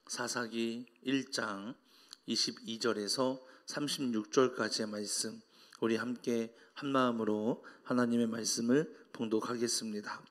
사사기 1장 22절에서 36절까지의 말씀, 우리 함께 한마음으로 하나님의 말씀을 봉독하겠습니다.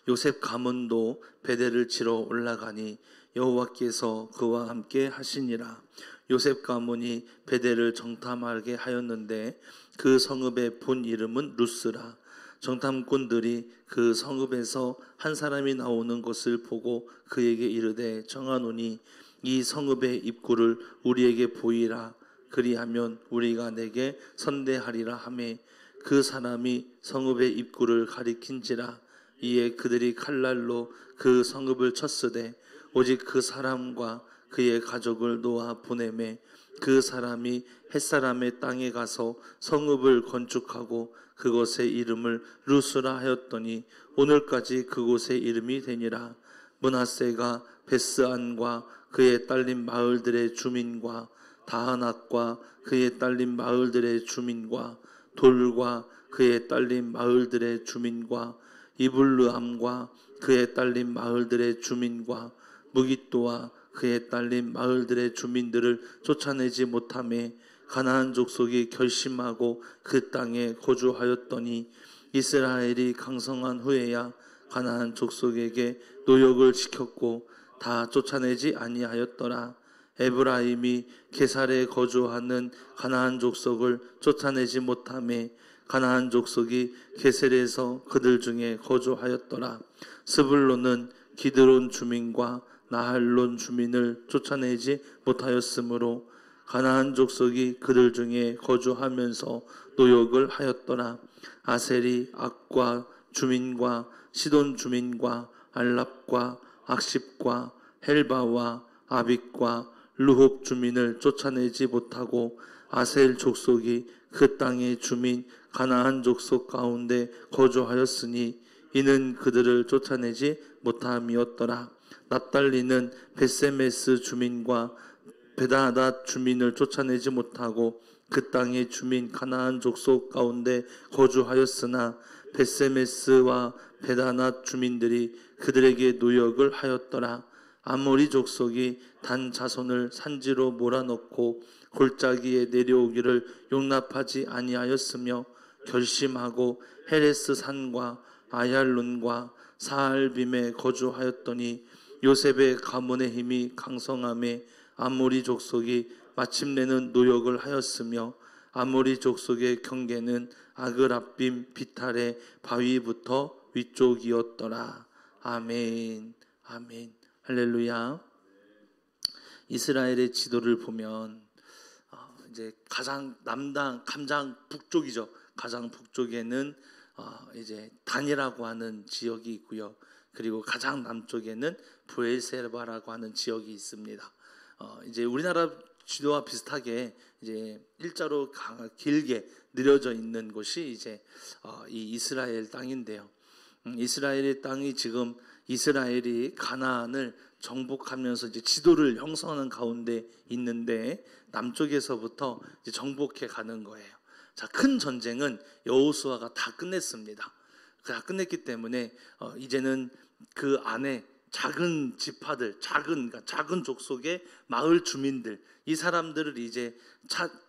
요셉 가문도 베델을 치러 올라가니 여호와께서 그와 함께 하시니라. 요셉 가문이 베델을 정탐하게 하였는데 그 성읍의 본 이름은 루스라. 정탐꾼들이 그 성읍에서 한 사람이 나오는 것을 보고 그에게 이르되 정하노니 이 성읍의 입구를 우리에게 보이라. 그리하면 우리가 내게 선대하리라 하매 그 사람이 성읍의 입구를 가리킨지라. 이에 그들이 칼날로 그 성읍을 쳤으되 오직 그 사람과 그의 가족을 놓아 보내매 그 사람이 햇사람의 땅에 가서 성읍을 건축하고 그곳의 이름을 루스라 하였더니 오늘까지 그곳의 이름이 되니라. 므낫세가 베스안과 그의 딸린 마을들의 주민과 다하낫과 그의 딸린 마을들의 주민과 돌과 그의 딸린 마을들의 주민과 이블르암과 그의 딸린 마을들의 주민과 무깃도와 그의 딸린 마을들의 주민들을 쫓아내지 못하며 가나안 족속이 결심하고 그 땅에 거주하였더니 이스라엘이 강성한 후에야 가나안 족속에게 노역을 시켰고 다 쫓아내지 아니하였더라. 에브라임이 게살에 거주하는 가나안 족속을 쫓아내지 못하며 가나안 족속이 게셀에서 그들 중에 거주하였더라. 스불론은 기드론 주민과 나할론 주민을 쫓아내지 못하였으므로 가나안 족속이 그들 중에 거주하면서 노역을 하였더라. 아셀이 악과 주민과 시돈 주민과 알랍과 악십과 헬바와 아빅과 르홉 주민을 쫓아내지 못하고 아셀 족속이 그 땅의 주민 가나안 족속 가운데 거주하였으니 이는 그들을 쫓아내지 못함이었더라. 납달리는 베세메스 주민과 베다닷 주민을 쫓아내지 못하고 그 땅의 주민 가나안 족속 가운데 거주하였으나 베세메스와 베다닷 주민들이 그들에게 노역을 하였더라. 아모리 족속이 단 자손을 산지로 몰아넣고 골짜기에 내려오기를 용납하지 아니하였으며 결심하고 헤레스 산과 아얄론과 사알빔에 거주하였더니 요셉의 가문의 힘이 강성함에 아모리 족속이 마침내는 노역을 하였으며 아모리 족속의 경계는 아그랍빔 비탈의 바위부터 위쪽이었더라. 아멘. 아멘. 할렐루야. 이스라엘의 지도를 보면 이제 가장 북쪽이죠. 가장 북쪽에는 이제 단이라고 하는 지역이 있고요. 그리고 가장 남쪽에는 브엘세바라고 하는 지역이 있습니다. 이제 우리나라 지도와 비슷하게 이제 일자로 길게 늘어져 있는 곳이 이제 이 이스라엘 땅인데요. 이스라엘의 땅이 지금 이스라엘이 가나안을 정복하면서 이제 지도를 형성하는 가운데 있는데 남쪽에서부터 이제 정복해 가는 거예요. 자, 큰 전쟁은 여호수아가 다 끝냈습니다. 다 끝냈기 때문에 이제는 그 안에 작은 지파들, 작은 족속의 마을 주민들, 이 사람들을 이제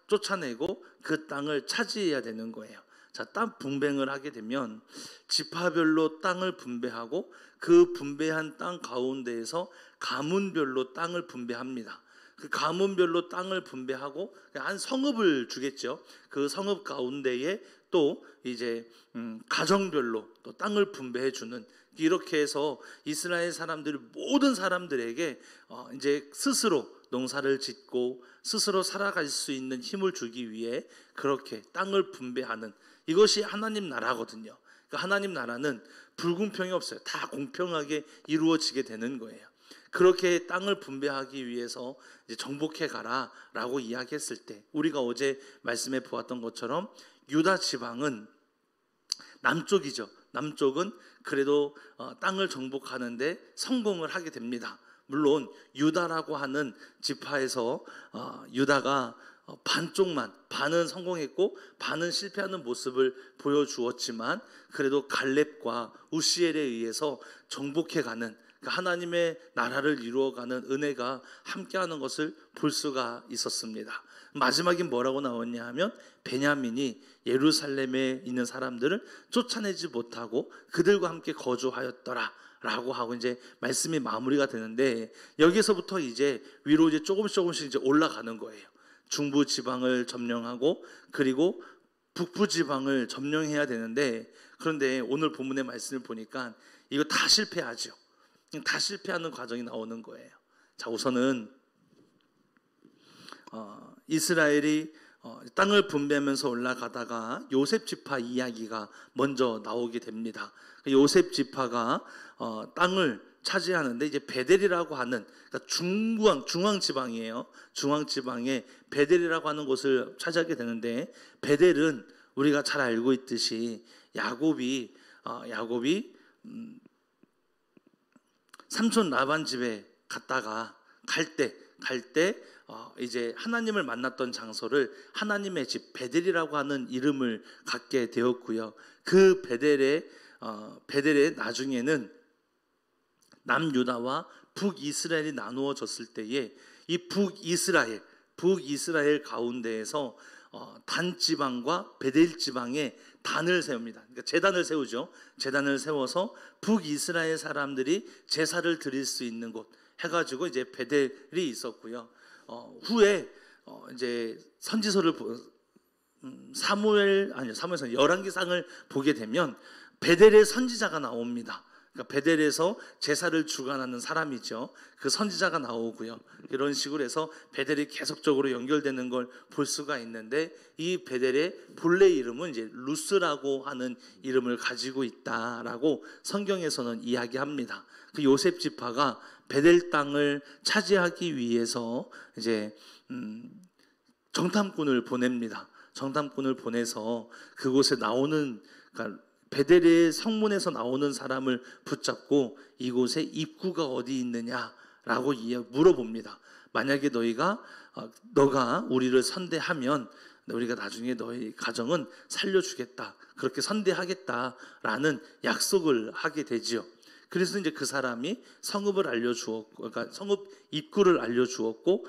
쫓아내고 그 땅을 차지해야 되는 거예요. 자, 땅 분배를 하게 되면 지파별로 땅을 분배하고 그 분배한 땅 가운데에서 가문별로 땅을 분배합니다. 그 가문별로 땅을 분배하고 한 성읍을 주겠죠. 그 성읍 가운데에 또 이제 가정별로 또 땅을 분배해 주는, 이렇게 해서 이스라엘 사람들이 모든 사람들에게 이제 스스로 농사를 짓고 스스로 살아갈 수 있는 힘을 주기 위해 그렇게 땅을 분배하는, 이것이 하나님 나라거든요. 그러니까 하나님 나라는 불공평이 없어요. 다 공평하게 이루어지게 되는 거예요. 그렇게 땅을 분배하기 위해서 이제 정복해 가라라고 이야기했을 때, 우리가 어제 말씀해 보았던 것처럼 유다 지방은 남쪽이죠. 남쪽은 그래도 땅을 정복하는데 성공을 하게 됩니다. 물론 유다라고 하는 지파에서 유다가 반은 성공했고 반은 실패하는 모습을 보여주었지만 그래도 갈렙과 우시엘에 의해서 정복해가는 하나님의 나라를 이루어가는 은혜가 함께하는 것을 볼 수가 있었습니다. 마지막에 뭐라고 나왔냐 하면 베냐민이 예루살렘에 있는 사람들을 쫓아내지 못하고 그들과 함께 거주하였더라 라고 하고 이제 말씀이 마무리가 되는데, 여기서부터 이제 위로 이제 조금씩 이제 올라가는 거예요. 중부 지방을 점령하고 그리고 북부 지방을 점령해야 되는데, 그런데 오늘 본문의 말씀을 보니까 이거 다 실패하죠. 다 실패하는 과정이 나오는 거예요. 자, 우선은 이스라엘이 땅을 분배하면서 올라가다가 요셉 지파 이야기가 먼저 나오게 됩니다. 요셉 지파가 땅을 차지하는데 이제 베델이라고 하는, 그러니까 중앙 지방이에요. 중앙 지방에 베델이라고 하는 곳을 차지하게 되는데, 베델은 우리가 잘 알고 있듯이 야곱이 삼촌 라반 집에 갔다가 갈 때 이제 하나님을 만났던 장소를 하나님의 집 베델이라고 하는 이름을 갖게 되었고요. 그 베델에 나중에는 남유다와 북이스라엘이 나누어졌을 때에 이 북이스라엘 가운데에서 단 지방과 베델 지방에 단을 세웁니다. 그러니까 제단을 세우죠. 제단을 세워서 북이스라엘 사람들이 제사를 드릴 수 있는 곳 해가지고 이제 베델이 있었고요. 후에 이제 선지서를 사무엘서 열왕기상을 보게 되면 베델의 선지자가 나옵니다. 그러니까 베델에서 제사를 주관하는 사람이죠. 그 선지자가 나오고요. 이런 식으로 해서 베델이 계속적으로 연결되는 걸 볼 수가 있는데, 이 베델의 본래 이름은 이제 루스라고 하는 이름을 가지고 있다라고 성경에서는 이야기합니다. 그 요셉 지파가 베델 땅을 차지하기 위해서 이제 정탐꾼을 보냅니다. 정탐꾼을 보내서 그곳에 나오는, 그러니까 베델의 성문에서 나오는 사람을 붙잡고 이곳에 입구가 어디 있느냐라고 물어봅니다. 만약에 너가 우리를 선대하면 우리가 나중에 너희 가정은 살려주겠다, 그렇게 선대하겠다라는 약속을 하게 되지요. 그래서 이제 그 사람이 성읍을 알려주었고, 그러니까 성읍 입구를 알려주었고,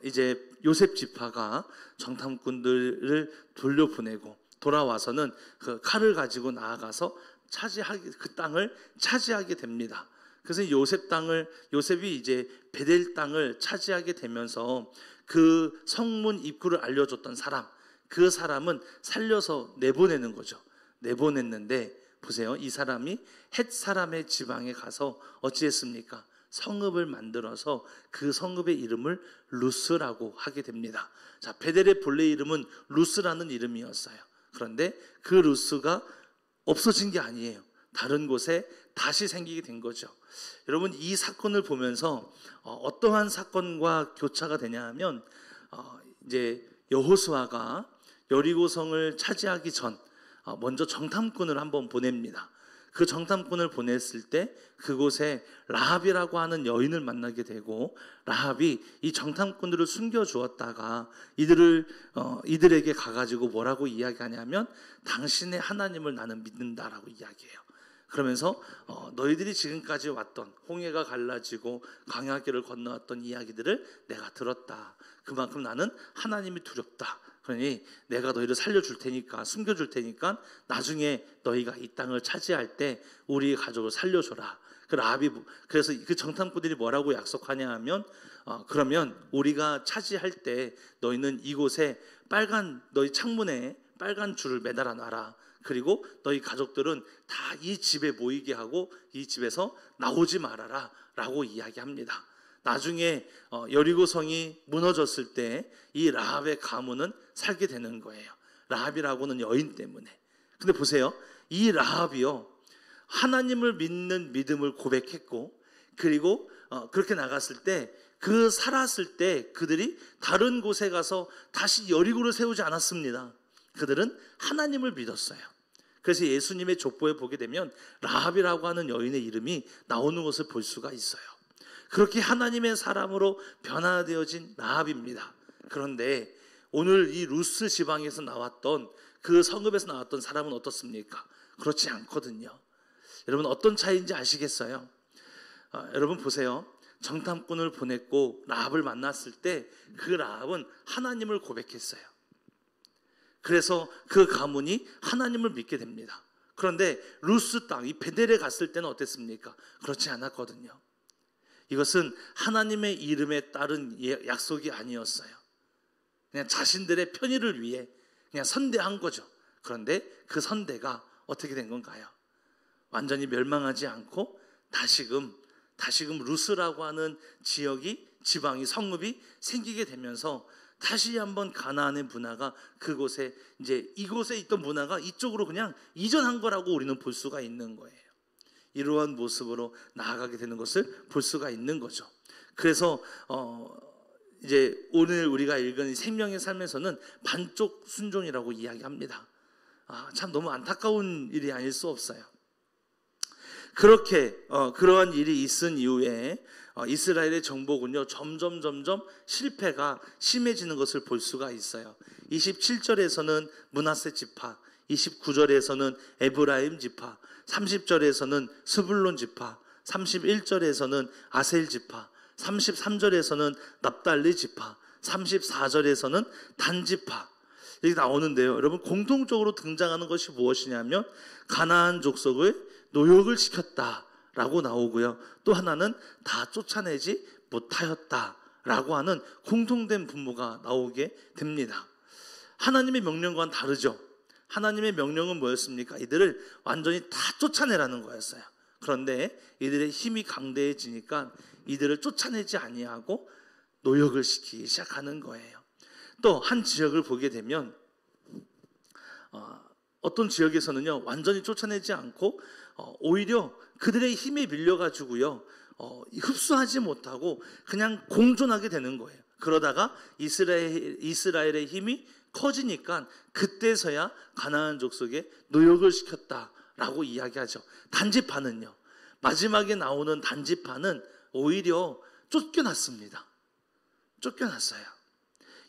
이제 요셉 지파가 정탐꾼들을 돌려보내고 돌아와서는 그 칼을 가지고 나아가서 그 땅을 차지하게 됩니다. 그래서 요셉이 이제 베델 땅을 차지하게 되면서 그 성문 입구를 알려줬던 그 사람은 살려서 내보내는 거죠. 내보냈는데 보세요. 이 사람이 헷 사람의 지방에 가서 어찌했습니까? 성읍을 만들어서 그 성읍의 이름을 루스라고 하게 됩니다. 자, 베델의 본래 이름은 루스라는 이름이었어요. 그런데 그 루스가 없어진 게 아니에요. 다른 곳에 다시 생기게 된 거죠. 여러분, 이 사건을 보면서 어떠한 사건과 교차가 되냐 하면 이제 여호수아가 여리고성을 차지하기 전 먼저 정탐꾼을 한번 보냅니다. 그 정탐꾼을 보냈을 때 그곳에 라합이라고 하는 여인을 만나게 되고, 라합이 이 정탐꾼들을 숨겨주었다가 이들에게 가가지고 뭐라고 이야기하냐면 당신의 하나님을 나는 믿는다라고 이야기해요. 그러면서 너희들이 지금까지 왔던 홍해가 갈라지고 광야길을 건너왔던 이야기들을 내가 들었다. 그만큼 나는 하나님이 두렵다. 그러니 내가 너희를 살려줄 테니까, 숨겨줄 테니까 나중에 너희가 이 땅을 차지할 때 우리 가족을 살려줘라. 그래서 그 정탐꾼들이 뭐라고 약속하냐 하면 그러면 우리가 차지할 때 너희는 이곳에 너희 창문에 빨간 줄을 매달아 놔라. 그리고 너희 가족들은 다 이 집에 모이게 하고 이 집에서 나오지 말아라 라고 이야기합니다. 나중에 여리고성이 무너졌을 때 이 라합의 가문은 살게 되는 거예요. 라합이라고는 여인 때문에. 근데 보세요. 이 라합이요, 하나님을 믿는 믿음을 고백했고, 그리고 그렇게 나갔을 때 살았을 때 그들이 다른 곳에 가서 다시 여리고를 세우지 않았습니다. 그들은 하나님을 믿었어요. 그래서 예수님의 족보에 보게 되면 라합이라고 하는 여인의 이름이 나오는 것을 볼 수가 있어요. 그렇게 하나님의 사람으로 변화되어진 라합입니다. 그런데 오늘 이 루스 지방에서 나왔던 그 성읍에서 나왔던 사람은 어떻습니까? 그렇지 않거든요. 여러분, 어떤 차이인지 아시겠어요? 여러분 보세요. 정탐꾼을 보냈고 라합을 만났을 때 그 라합은 하나님을 고백했어요. 그래서 그 가문이 하나님을 믿게 됩니다. 그런데 루스 땅, 이 베델에 갔을 때는 어땠습니까? 그렇지 않았거든요. 이것은 하나님의 이름에 따른 약속이 아니었어요. 그냥 자신들의 편의를 위해 그냥 선대한 거죠. 그런데 그 선대가 어떻게 된 건가요? 완전히 멸망하지 않고 다시금 루스라고 하는 지방이 성읍이 생기게 되면서 다시 한번 가나안의 문화가 그곳에 이곳에 있던 문화가 이쪽으로 그냥 이전한 거라고 우리는 볼 수가 있는 거예요. 이러한 모습으로 나아가게 되는 것을 볼 수가 있는 거죠. 그래서 이제 오늘 우리가 읽은 생명의 삶에서는 반쪽 순종이라고 이야기합니다. 참 너무 안타까운 일이 아닐 수 없어요. 그렇게 그러한 일이 있은 이후에 이스라엘의 정복은요 점점 실패가 심해지는 것을 볼 수가 있어요. 27절에서는 므낫세 지파, 29절에서는 에브라임 지파, 30절에서는 스불론 지파, 31절에서는 아셀 지파, 33절에서는 납달리 지파, 34절에서는 단 지파 이렇게 나오는데요. 여러분 공통적으로 등장하는 것이 무엇이냐면 가나안 족속을 노역을 시켰다라고 나오고요. 또 하나는 다 쫓아내지 못하였다라고 하는 공통된 분모가 나오게 됩니다. 하나님의 명령과는 다르죠. 하나님의 명령은 뭐였습니까? 이들을 완전히 다 쫓아내라는 거였어요. 그런데 이들의 힘이 강대해지니까 이들을 쫓아내지 아니하고 노역을 시키기 시작하는 거예요. 또 한 지역을 보게 되면 어떤 지역에서는요 완전히 쫓아내지 않고 오히려 그들의 힘에 밀려가지고요 흡수하지 못하고 그냥 공존하게 되는 거예요. 그러다가 이스라엘의 힘이 커지니까 그때서야 가나안 족속에 노역을 시켰다라고 이야기하죠. 단지파는요 마지막에 나오는 단지파는 오히려 쫓겨났습니다. 쫓겨났어요.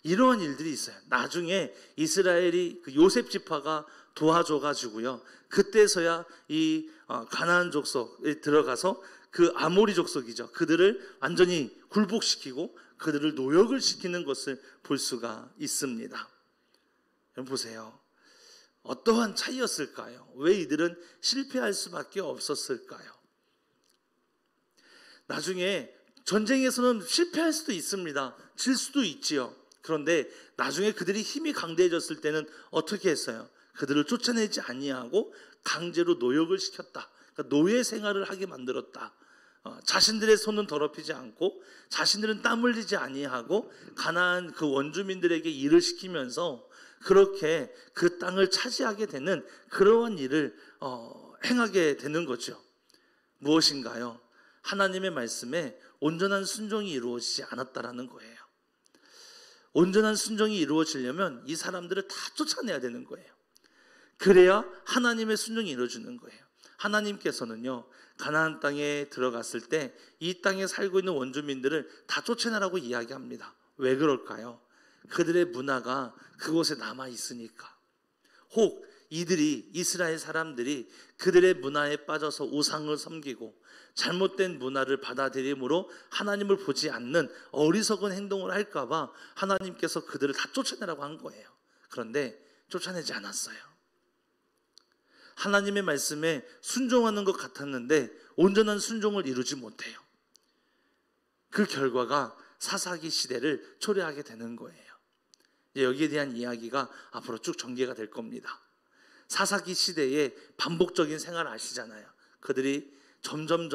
이러한 일들이 있어요. 나중에 이스라엘이 그 요셉 지파가 도와줘가지고요 그때서야 이 가나안 족속에 들어가서 그 아모리 족속이죠. 그들을 완전히 굴복시키고 그들을 노역을 시키는 것을 볼 수가 있습니다. 여러분 보세요. 어떠한 차이였을까요? 왜 이들은 실패할 수밖에 없었을까요? 나중에 전쟁에서는 실패할 수도 있습니다. 질 수도 있지요. 그런데 나중에 그들이 힘이 강대해졌을 때는 어떻게 했어요? 그들을 쫓아내지 아니하고 강제로 노역을 시켰다. 그러니까 노예 생활을 하게 만들었다. 자신들의 손은 더럽히지 않고 자신들은 땀 흘리지 아니하고 가나안 그 원주민들에게 일을 시키면서 그렇게 그 땅을 차지하게 되는 그러한 일을 행하게 되는 거죠. 무엇인가요? 하나님의 말씀에 온전한 순종이 이루어지지 않았다라는 거예요. 온전한 순종이 이루어지려면 이 사람들을 다 쫓아내야 되는 거예요. 그래야 하나님의 순종이 이루어지는 거예요. 하나님께서는요 가나안 땅에 들어갔을 때 이 땅에 살고 있는 원주민들을 다 쫓아내라고 이야기합니다. 왜 그럴까요? 그들의 문화가 그곳에 남아 있으니까. 혹 이스라엘 사람들이 그들의 문화에 빠져서 우상을 섬기고 잘못된 문화를 받아들임으로 하나님을 보지 않는 어리석은 행동을 할까봐 하나님께서 그들을 다 쫓아내라고 한 거예요. 그런데 쫓아내지 않았어요. 하나님의 말씀에 순종하는 것 같았는데 온전한 순종을 이루지 못해요. 그 결과가 사사기 시대를 초래하게 되는 거예요. 여기에 대한 이야기가 앞으로 쭉 전개가 될 겁니다. 사사기 시대의 반복적인 생활 아시잖아요. 그들이 점점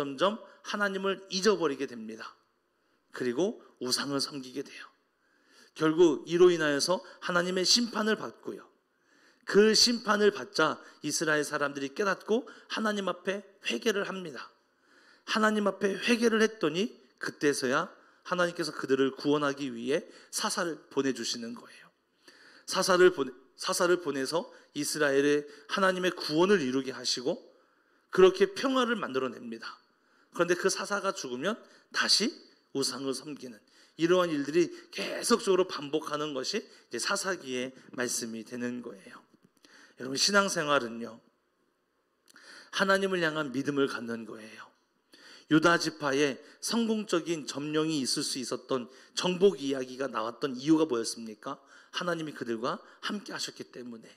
하나님을 잊어버리게 됩니다. 그리고 우상을 섬기게 돼요. 결국 이로 인하여서 하나님의 심판을 받고요. 그 심판을 받자 이스라엘 사람들이 깨닫고 하나님 앞에 회개를 합니다. 하나님 앞에 회개를 했더니 그때서야 하나님께서 그들을 구원하기 위해 사사를 보내주시는 거예요. 사사를 보내서 이스라엘의 하나님의 구원을 이루게 하시고 그렇게 평화를 만들어냅니다. 그런데 그 사사가 죽으면 다시 우상을 섬기는 이러한 일들이 계속적으로 반복하는 것이 이제 사사기의 말씀이 되는 거예요. 여러분 신앙생활은요 하나님을 향한 믿음을 갖는 거예요. 유다 지파에 성공적인 점령이 있을 수 있었던 정복 이야기가 나왔던 이유가 뭐였습니까? 하나님이 그들과 함께 하셨기 때문에.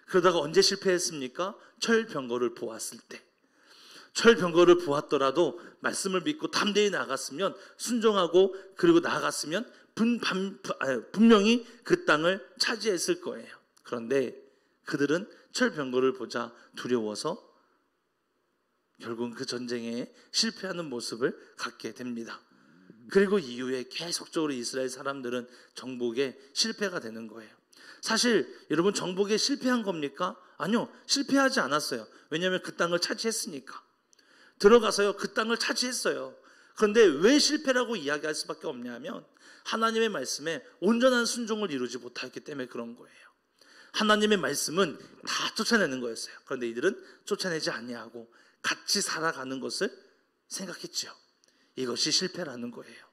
그러다가 언제 실패했습니까? 철병거를 보았을 때. 철병거를 보았더라도 말씀을 믿고 담대히 나갔으면, 순종하고 그리고 나아갔으면 분명히 그 땅을 차지했을 거예요. 그런데 그들은 철병거를 보자 두려워서 결국은 그 전쟁에 실패하는 모습을 갖게 됩니다. 그리고 이후에 계속적으로 이스라엘 사람들은 정복에 실패가 되는 거예요. 사실 여러분, 정복에 실패한 겁니까? 아니요, 실패하지 않았어요. 왜냐하면 그 땅을 차지했으니까. 들어가서요, 그 땅을 차지했어요. 그런데 왜 실패라고 이야기할 수밖에 없냐면 하나님의 말씀에 온전한 순종을 이루지 못했기 때문에 그런 거예요. 하나님의 말씀은 다 쫓아내는 거였어요. 그런데 이들은 쫓아내지 아니하고 같이 살아가는 것을 생각했죠. 이것이 실패라는 거예요.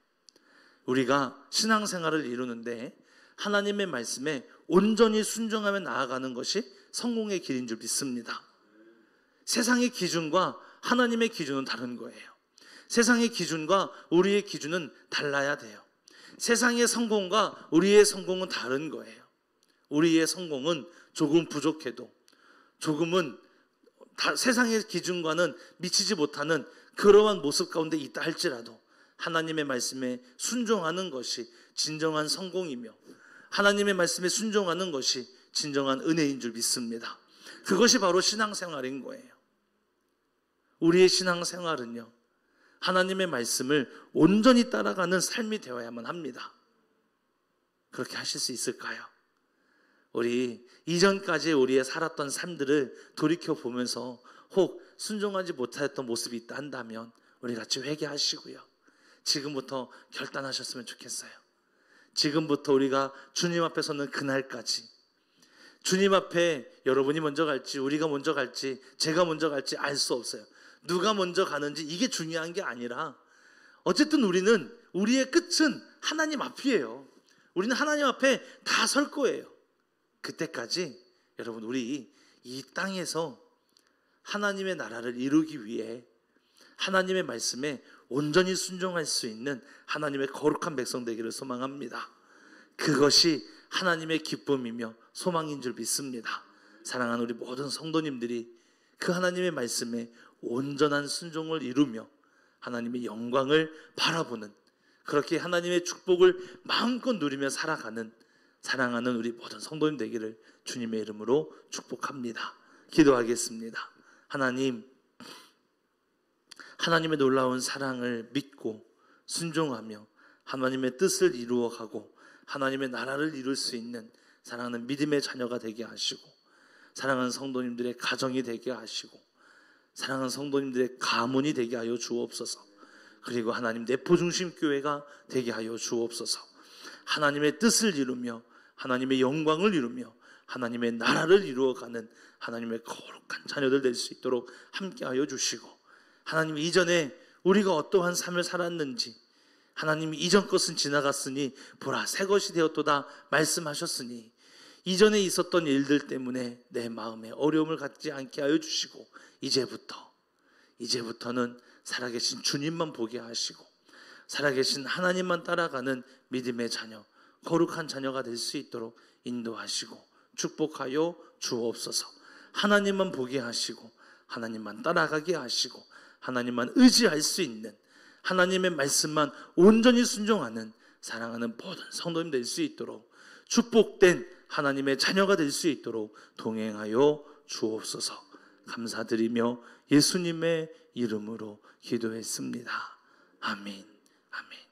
우리가 신앙생활을 이루는데 하나님의 말씀에 온전히 순종하며 나아가는 것이 성공의 길인 줄 믿습니다. 세상의 기준과 하나님의 기준은 다른 거예요. 세상의 기준과 우리의 기준은 달라야 돼요. 세상의 성공과 우리의 성공은 다른 거예요. 우리의 성공은 조금 부족해도, 조금은 세상의 기준과는 미치지 못하는 그러한 모습 가운데 있다 할지라도 하나님의 말씀에 순종하는 것이 진정한 성공이며, 하나님의 말씀에 순종하는 것이 진정한 은혜인 줄 믿습니다. 그것이 바로 신앙생활인 거예요. 우리의 신앙생활은요, 하나님의 말씀을 온전히 따라가는 삶이 되어야만 합니다. 그렇게 하실 수 있을까요? 우리 이전까지 우리의 살았던 삶들을 돌이켜보면서 혹 순종하지 못했던 모습이 있다 한다면 우리 같이 회개하시고요, 지금부터 결단하셨으면 좋겠어요. 지금부터 우리가 주님 앞에 서는 그날까지, 주님 앞에 여러분이 먼저 갈지 우리가 먼저 갈지 제가 먼저 갈지 알 수 없어요. 누가 먼저 가는지 이게 중요한 게 아니라 어쨌든 우리는, 우리의 끝은 하나님 앞이에요. 우리는 하나님 앞에 다 설 거예요. 그때까지 여러분, 우리 이 땅에서 하나님의 나라를 이루기 위해 하나님의 말씀에 온전히 순종할 수 있는 하나님의 거룩한 백성 되기를 소망합니다. 그것이 하나님의 기쁨이며 소망인 줄 믿습니다. 사랑하는 우리 모든 성도님들이 그 하나님의 말씀에 온전한 순종을 이루며 하나님의 영광을 바라보는, 그렇게 하나님의 축복을 마음껏 누리며 살아가는 사랑하는 우리 모든 성도님 되기를 주님의 이름으로 축복합니다. 기도하겠습니다. 하나님, 하나님의 놀라운 사랑을 믿고 순종하며 하나님의 뜻을 이루어가고 하나님의 나라를 이룰 수 있는 사랑하는 믿음의 자녀가 되게 하시고, 사랑하는 성도님들의 가정이 되게 하시고, 사랑하는 성도님들의 가문이 되게 하여 주옵소서. 그리고 하나님 내포중심 교회가 되게 하여 주옵소서. 하나님의 뜻을 이루며 하나님의 영광을 이루며 하나님의 나라를 이루어가는 하나님의 거룩한 자녀들 될 수 있도록 함께하여 주시고, 하나님 이전에 우리가 어떠한 삶을 살았는지, 하나님 이전 것은 지나갔으니 보라 새 것이 되었도다 말씀하셨으니, 이전에 있었던 일들 때문에 내 마음에 어려움을 갖지 않게 하여 주시고, 이제부터는 살아계신 주님만 보게 하시고 살아계신 하나님만 따라가는 믿음의 자녀, 거룩한 자녀가 될 수 있도록 인도하시고 축복하여 주옵소서. 하나님만 보게 하시고 하나님만 따라가게 하시고 하나님만 의지할 수 있는, 하나님의 말씀만 온전히 순종하는 사랑하는 모든 성도님 될 수 있도록, 축복된 하나님의 자녀가 될 수 있도록 동행하여 주옵소서. 감사드리며 예수님의 이름으로 기도했습니다. 아멘. 아멘.